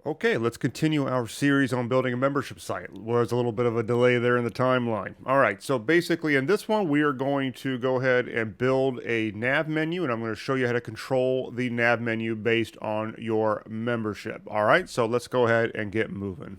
Okay, let's continue our series on building a membership site. Was a little bit of a delay there in the timeline. All right, so basically in this one, we are going to go ahead and build a nav menu, and I'm going to show you how to control the nav menu based on your membership. All right, so let's go ahead and get moving.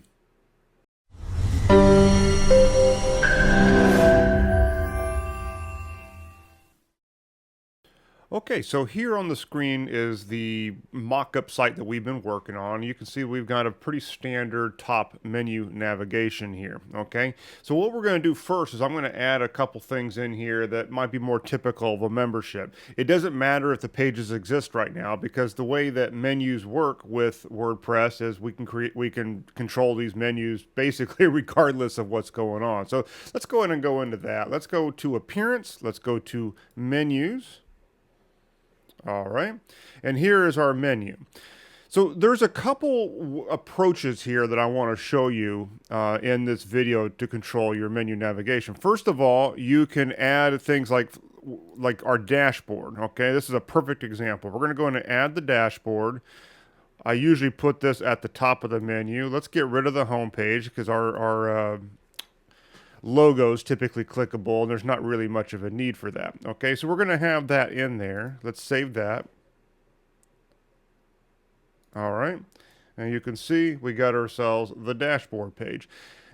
Okay, so here on the screen is the mock-up site that we've been working on. You can see we've got a pretty standard top menu navigation here, okay? So what we're going to do first is I'm going to add a couple things in here that might be more typical of a membership. It doesn't matter if the pages exist right now because the way that menus work with WordPress is we can control these menus basically regardless of what's going on. So let's go ahead and go into that. Let's go to Appearance. Let's go to Menus. All right, and here is our menu. So there's a couple approaches here that I want to show you in this video to control your menu navigation. First of all, you can add things like our dashboard. Okay, this is a perfect example. We're going to go in and add the dashboard. I usually put this at the top of the menu. Let's get rid of the home page because our logo is typically clickable and there's not really much of a need for that. Okay, so we're going to have that in there. Let's save that. All right, and you can see we got ourselves the dashboard page.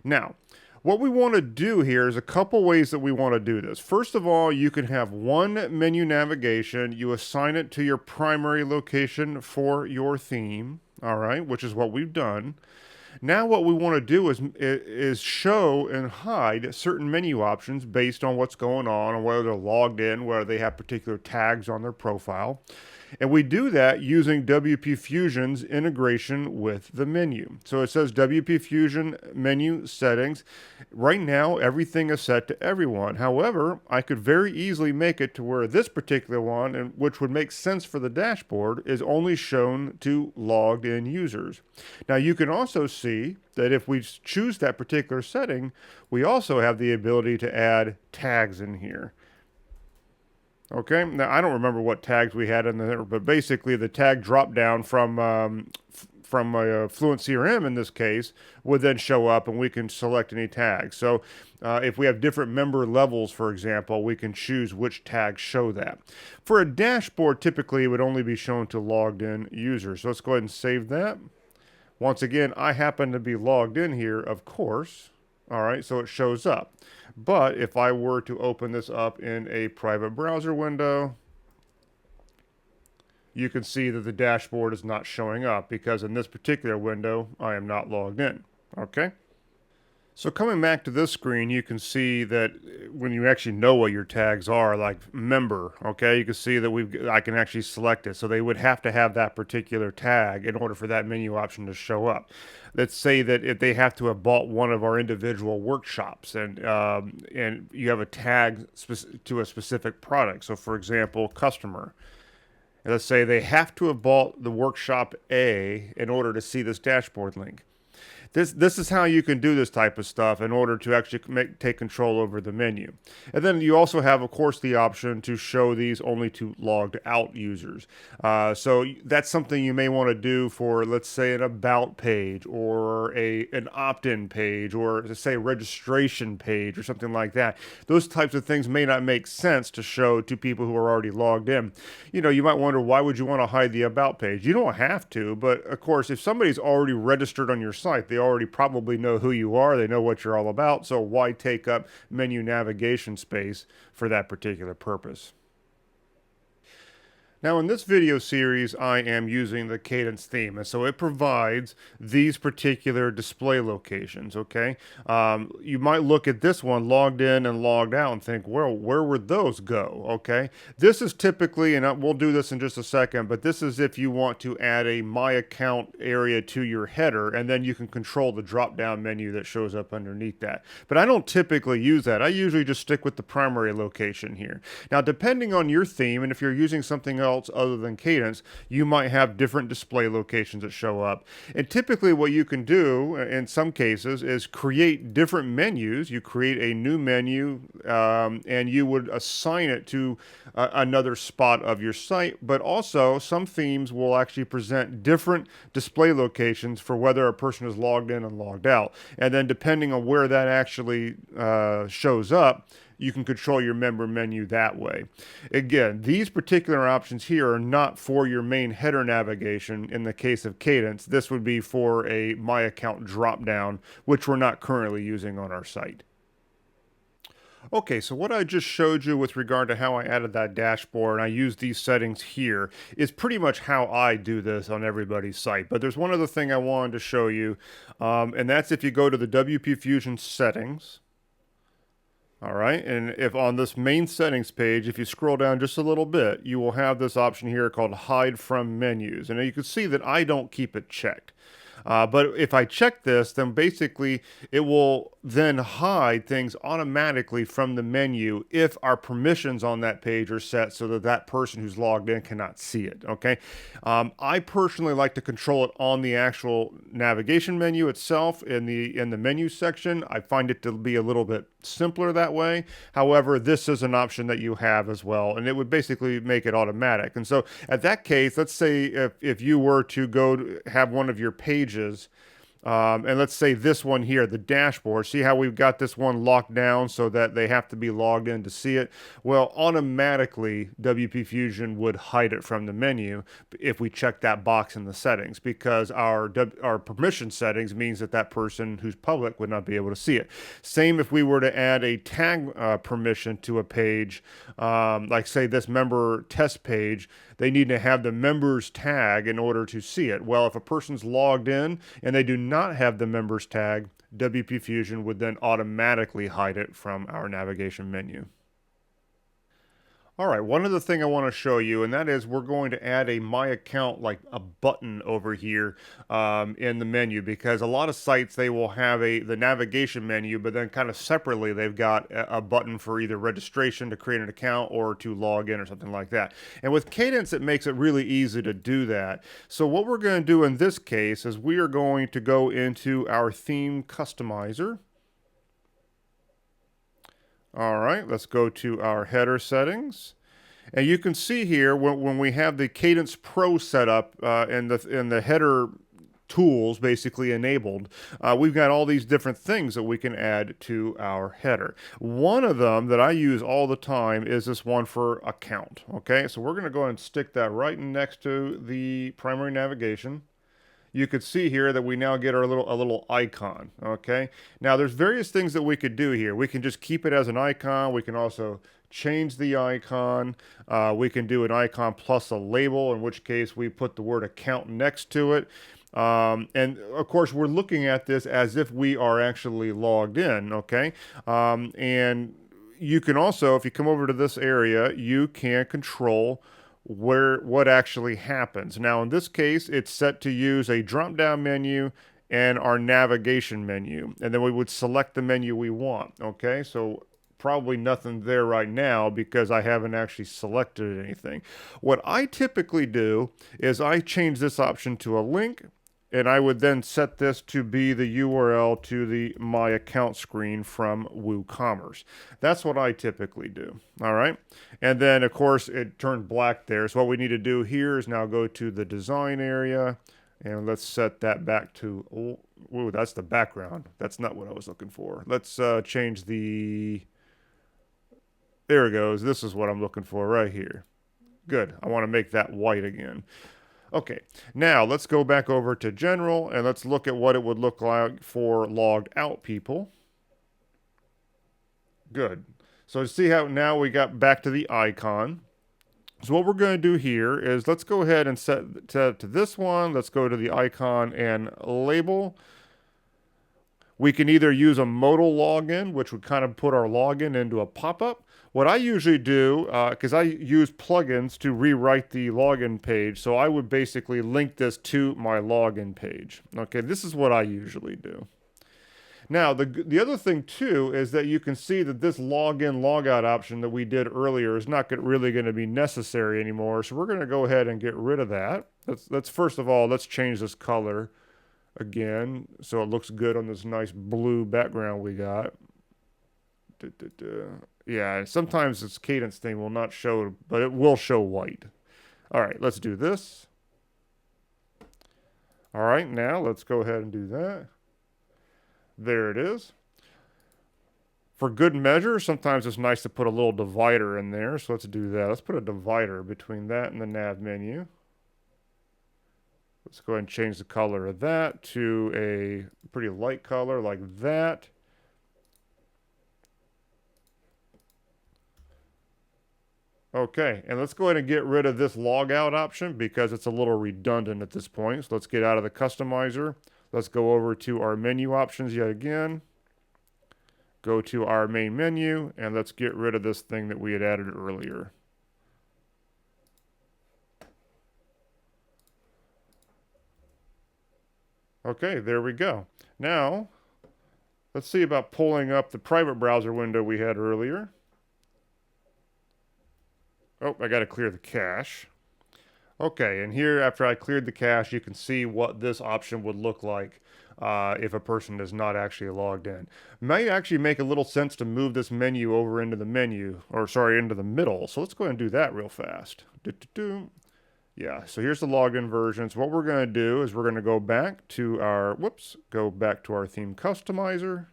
Now, what we want to do here is a couple ways that we want to do this. First of all, you can have one menu navigation. You assign it to your primary location for your theme, all right, which is what we've done. Now what we want to do is show and hide certain menu options based on what's going on and whether they're logged in, whether they have particular tags on their profile. And we do that using WP Fusion's integration with the menu. So it says WP Fusion menu settings. Right now, everything is set to everyone. However, I could very easily make it to where this particular one, and which would make sense for the dashboard, is only shown to logged in users. Now you can also see that if we choose that particular setting, we also have the ability to add tags in here. Okay, now I don't remember what tags we had in there, but basically the tag drop down from Fluent CRM in this case would then show up and we can select any tags. So if we have different member levels, for example, we can choose which tags show that. For a dashboard, typically it would only be shown to logged in users. So let's go ahead and save that. Once again, I happen to be logged in here, of course. All right, so it shows up. But if I were to open this up in a private browser window, you can see that the dashboard is not showing up because in this particular window, I am not logged in. Okay. So coming back to this screen, you can see that when you actually know what your tags are, like member, okay, you can see that I can actually select it. So they would have to have that particular tag in order for that menu option to show up. Let's say that if they have to have bought one of our individual workshops and you have a tag to a specific product. So for example, customer. And let's say they have to have bought the workshop A in order to see this dashboard link. This is how you can do this type of stuff in order to actually take control over the menu. And then you also have, of course, the option to show these only to logged out users. So that's something you may want to do for, let's say, an about page or an opt-in page or, let's say, a registration page or something like that. Those types of things may not make sense to show to people who are already logged in. You know, you might wonder, why would you want to hide the about page? You don't have to, but of course, if somebody's already registered on your site, they already probably know who you are, they know what you're all about, so why take up menu navigation space for that particular purpose? Now in this video series, I am using the Cadence theme, and so it provides these particular display locations, okay? You might look at this one, logged in and logged out, and think, well, where would those go, okay? This is typically, and we'll do this in just a second, but this is if you want to add a My Account area to your header, and then you can control the drop-down menu that shows up underneath that. But I don't typically use that. I usually just stick with the primary location here. Now, depending on your theme, and if you're using something else else other than Cadence, you might have different display locations that show up. And typically what you can do in some cases is create different menus. You create a new menu and you would assign it to another spot of your site. But also some themes will actually present different display locations for whether a person is logged in and logged out. And then depending on where that actually shows up, you can control your member menu that way. Again, these particular options here are not for your main header navigation in the case of Cadence. This would be for a My Account dropdown, which we're not currently using on our site. Okay, so what I just showed you with regard to how I added that dashboard and I use these settings here is pretty much how I do this on everybody's site. But there's one other thing I wanted to show you, and that's if you go to the WP Fusion settings. All right, and if on this main settings page, if you scroll down just a little bit, you will have this option here called Hide from Menus. And you can see that I don't keep it checked. But if I check this, then basically it will then hide things automatically from the menu if our permissions on that page are set so that that person who's logged in cannot see it. Okay. I personally like to control it on the actual navigation menu itself in the menu section. I find it to be a little bit simpler that way. However, this is an option that you have as well, and it would basically make it automatic. And so at that case, let's say if you were to go to have one of your pages, and let's say this one here, the dashboard, see how we've got this one locked down so that they have to be logged in to see it? Well, automatically WP Fusion would hide it from the menu if we check that box in the settings, because our permission settings means that that person who's public would not be able to see it. Same if we were to add a tag permission to a page, like say this member test page, they need to have the members tag in order to see it. Well, if a person's logged in and they do not have the members tag, WP Fusion would then automatically hide it from our navigation menu. All right, one other thing I want to show you, and that is we're going to add a My Account, like a button over here in the menu, because a lot of sites, they will have the navigation menu, but then kind of separately, they've got a button for either registration to create an account or to log in or something like that. And with Cadence, it makes it really easy to do that. So what we're going to do in this case is we are going to go into our theme customizer. All right, let's go to our header settings. And you can see here when we have the Cadence Pro set up and the header tools basically enabled, we've got all these different things that we can add to our header. One of them that I use all the time is this one for account. Okay, so we're going to go ahead and stick that right next to the primary navigation. You could see here that we now get our little icon. Okay, now there's various things that we could do here. We can just keep it as an icon. We can also change the icon. We can do an icon plus a label, in which case we put the word account next to it. And of course, we're looking at this as if we are actually logged in. Okay, and you can also, if you come over to this area, you can control what actually happens. Now in this case, it's set to use a drop down menu and our navigation menu, and then we would select the menu we want. Okay, so probably nothing there right now because I haven't actually selected anything. What I typically do is I change this option to a link, and I would then set this to be the URL to the My Account screen from WooCommerce. That's what I typically do. All right. And then, of course, it turned black there. So what we need to do here is now go to the design area, and let's set that back to, oh, that's the background. That's not what I was looking for. Let's change the, there it goes. This is what I'm looking for right here. Good. I want to make that white again. Okay, now let's go back over to general and let's look at what it would look like for logged out people. Good. So see how now we got back to the icon. So what we're going to do here is let's go ahead and set to this one. Let's go to the icon and label. We can either use a modal login, which would kind of put our login into a pop-up. What I usually do, because I use plugins to rewrite the login page, so I would basically link this to my login page. Okay, this is what I usually do. Now, the other thing too is that you can see that this login logout option that we did earlier is not really going to be necessary anymore. So we're going to go ahead and get rid of that. Let's first of all, let's change this color again so it looks good on this nice blue background we got. Yeah, sometimes this cadence thing will not show, but it will show white. All right, let's do this. All right, now let's go ahead and do that. There it is. For good measure, sometimes it's nice to put a little divider in there, so let's do that. Let's put a divider between that and the nav menu. Let's go ahead and change the color of that to a pretty light color like that. Okay, and let's go ahead and get rid of this logout option because it's a little redundant at this point. So let's get out of the customizer. Let's go over to our menu options yet again. Go to our main menu, and let's get rid of this thing that we had added earlier. Okay, there we go. Now, let's see about pulling up the private browser window we had earlier. Oh, I got to clear the cache. Okay, and here after I cleared the cache, you can see what this option would look like if a person is not actually logged in. Might actually make a little sense to move this menu over into the menu, or sorry, into the middle. So let's go ahead and do that real fast. Yeah, so here's the login version. So what we're going to do is we're going to go back to our, go back to our theme customizer.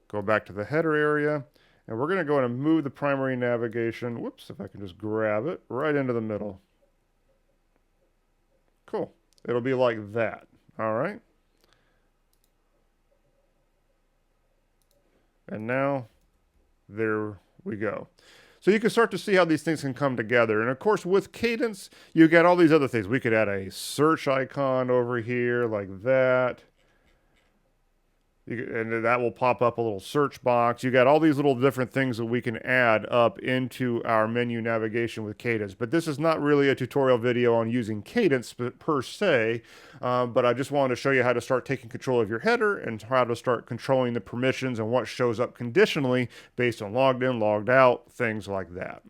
Go back to the header area. And we're going to go in and move the primary navigation, if I can just grab it, right into the middle. Cool. It'll be like that. All right. And now, there we go. So you can start to see how these things can come together. And of course, with Cadence, you get all these other things. We could add a search icon over here like that. And that will pop up a little search box. You got all these little different things that we can add up into our menu navigation with Cadence. But this is not really a tutorial video on using Cadence per se, but I just wanted to show you how to start taking control of your header and how to start controlling the permissions and what shows up conditionally based on logged in, logged out, things like that.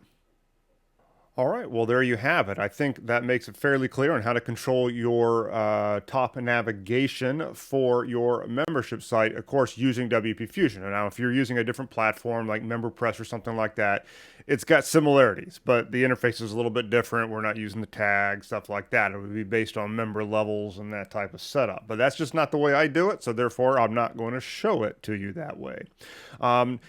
All right, well, there you have it. I think that makes it fairly clear on how to control your top navigation for your membership site, of course, using WP Fusion. Now, if you're using a different platform like MemberPress or something like that, it's got similarities, but the interface is a little bit different. We're not using the tag, stuff like that. It would be based on member levels and that type of setup. But that's just not the way I do it, so therefore I'm not going to show it to you that way.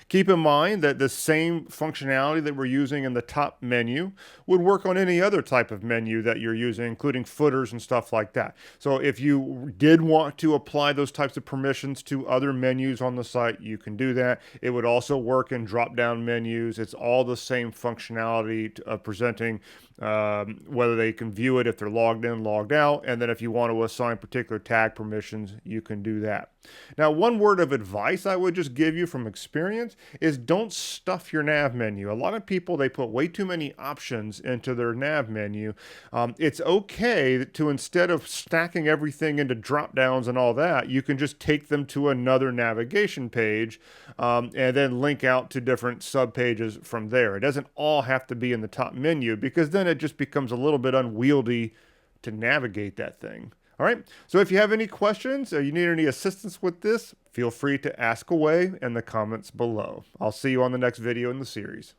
Keep in mind that the same functionality that we're using in the top menu would work on any other type of menu that you're using, including footers and stuff like that. So if you did want to apply those types of permissions to other menus on the site, you can do that. It would also work in drop-down menus. It's all the same functionality of presenting whether they can view it if they're logged in, logged out, and then if you want to assign particular tag permissions, you can do that. Now, one word of advice I would just give you from experience is don't stuff your nav menu. A lot of people, they put way too many options into their nav menu. It's okay to, instead of stacking everything into drop downs and all that, you can just take them to another navigation page and then link out to different sub pages from there. It doesn't all have to be in the top menu because then it just becomes a little bit unwieldy to navigate that thing. All right, so if you have any questions or you need any assistance with this, feel free to ask away in the comments below. I'll see you on the next video in the series.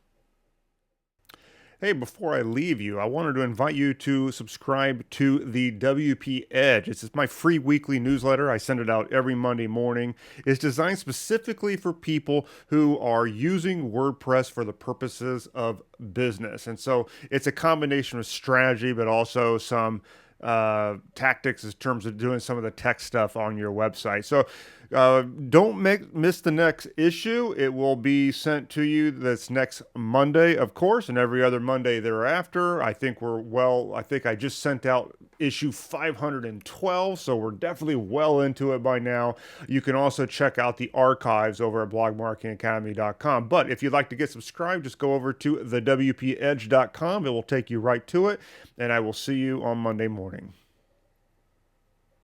Hey, before I leave you, I wanted to invite you to subscribe to the WP Edge. It's my free weekly newsletter. I send it out every Monday morning. It's designed specifically for people who are using WordPress for the purposes of business. And so it's a combination of strategy, but also some tactics in terms of doing some of the tech stuff on your website. So don't miss the next issue. It will be sent to you this next Monday, of course, and every other Monday thereafter. I think I just sent out issue 512, so we're definitely well into it by now. You can also check out the archives over at blogmarketingacademy.com. But if you'd like to get subscribed, just go over to thewpedge.com. It will take you right to it, and I will see you on Monday morning.